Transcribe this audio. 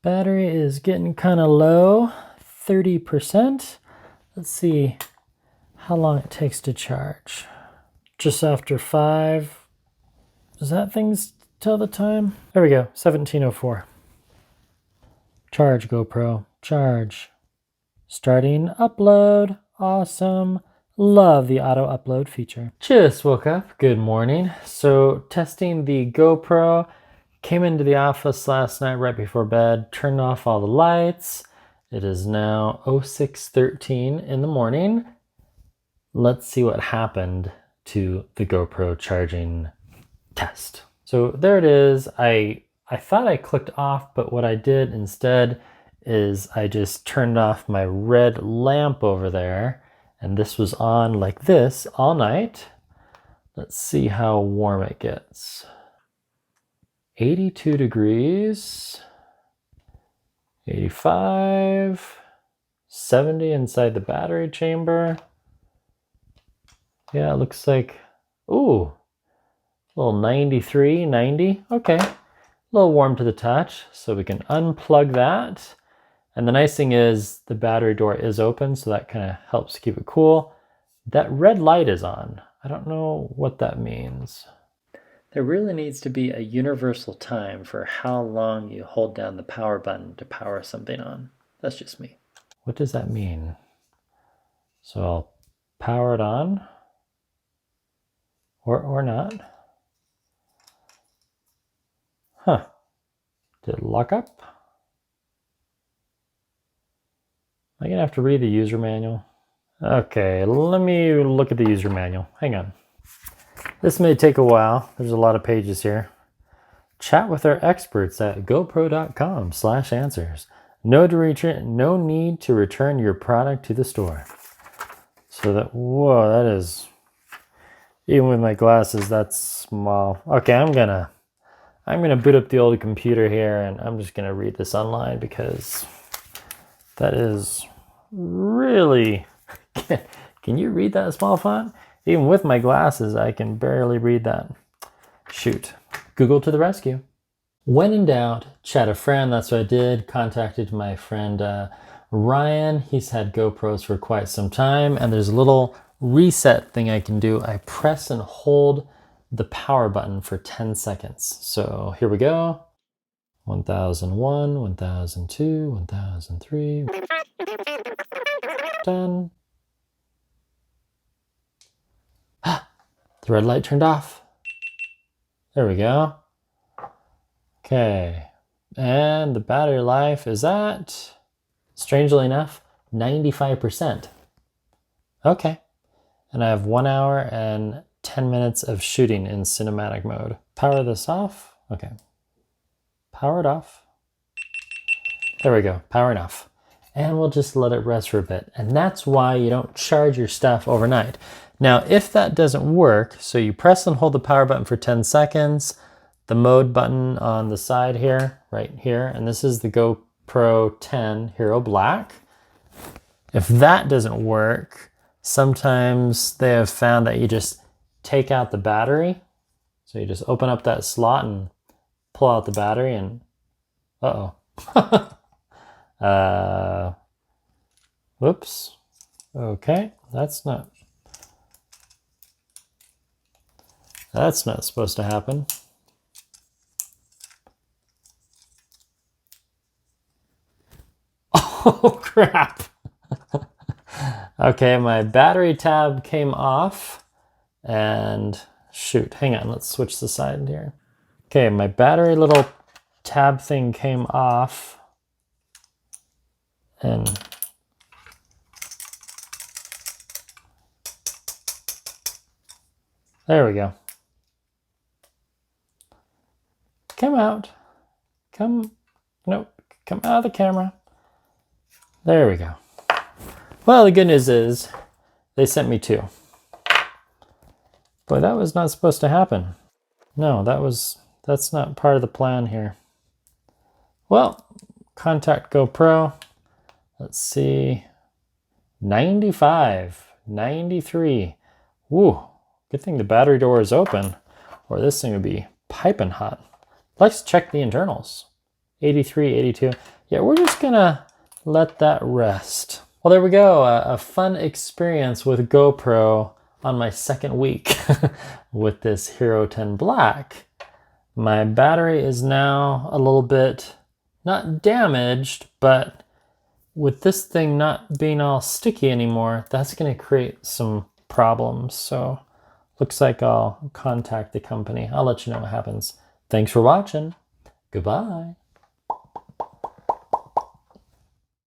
Battery is getting kind of low, 30%. Let's see how long it takes to charge. Just after 5. Does that thing tell the time? There we go, 17:04. Charge, GoPro, charge. Starting upload, awesome. Love the auto upload feature. Just woke up, good morning. So testing the GoPro, came into the office last night right before bed, turned off all the lights. It is now 06:13 in the morning. Let's see what happened to the GoPro charging test. So there it is. I thought I clicked off, but what I did instead is I just turned off my red lamp over there, and this was on like this all night. Let's see how warm it gets. 82 degrees, 85, 70 inside the battery chamber. Yeah, it looks like, ooh, a little 93, 90. Okay, a little warm to the touch, so we can unplug that. And the nice thing is the battery door is open, so that kind of helps keep it cool. That red light is on. I don't know what that means. There really needs to be a universal time for how long you hold down the power button to power something on. That's just me. What does that mean? So I'll power it on or not. Huh. Did it lock up? Am I gonna have to read the user manual? Okay, let me look at the user manual. Hang on. This may take a while. There's a lot of pages here. Chat with our experts at gopro.com/answers. No need to return your product to the store. So that, whoa, that is, even with my glasses, that's small. Okay, I'm gonna boot up the old computer here, and I'm just gonna read this online because that is really, can you read that small font? Even with my glasses, I can barely read that. Shoot. Google to the rescue. When in doubt, chat a friend. That's what I did. Contacted my friend Ryan. He's had GoPros for quite some time, and there's a little reset thing I can do. I press and hold the power button for 10 seconds. So here we go. 1001, 1002, 1003, 10. The red light turned off. There we go. Okay. And the battery life is at, strangely enough, 95%. Okay. And I have 1 hour and 10 minutes of shooting in cinematic mode. Power this off. Okay. Power it off. There we go. Powering off. And we'll just let it rest for a bit. And that's why you don't charge your stuff overnight. Now, if that doesn't work, so you press and hold the power button for 10 seconds, the mode button on the side here, right here, and this is the GoPro 10 Hero Black. If that doesn't work, sometimes they have found that you just take out the battery. So you just open up that slot and pull out the battery and, whoops. Okay, that's not supposed to happen. Oh, crap. Okay, my battery tab came off, and shoot, hang on, let's switch the side here. Okay, my battery little tab thing came off, and there we go. Come out. Come out of the camera. There we go. Well, the good news is they sent me 2. Boy, that was not supposed to happen. No, that's not part of the plan here. Well, contact GoPro. Let's see. 95, 93. Woo, good thing the battery door is open, or this thing would be piping hot. Let's check the internals. 83, 82. yeah, we're just gonna let that rest. Well, there we go. A fun experience with GoPro on my second week with this HERO10 Black. My battery is now a little bit, not damaged, but with this thing not being all sticky anymore, that's going to create some problems. So looks like I'll contact the company. I'll let you know what happens. Thanks for watching. Goodbye.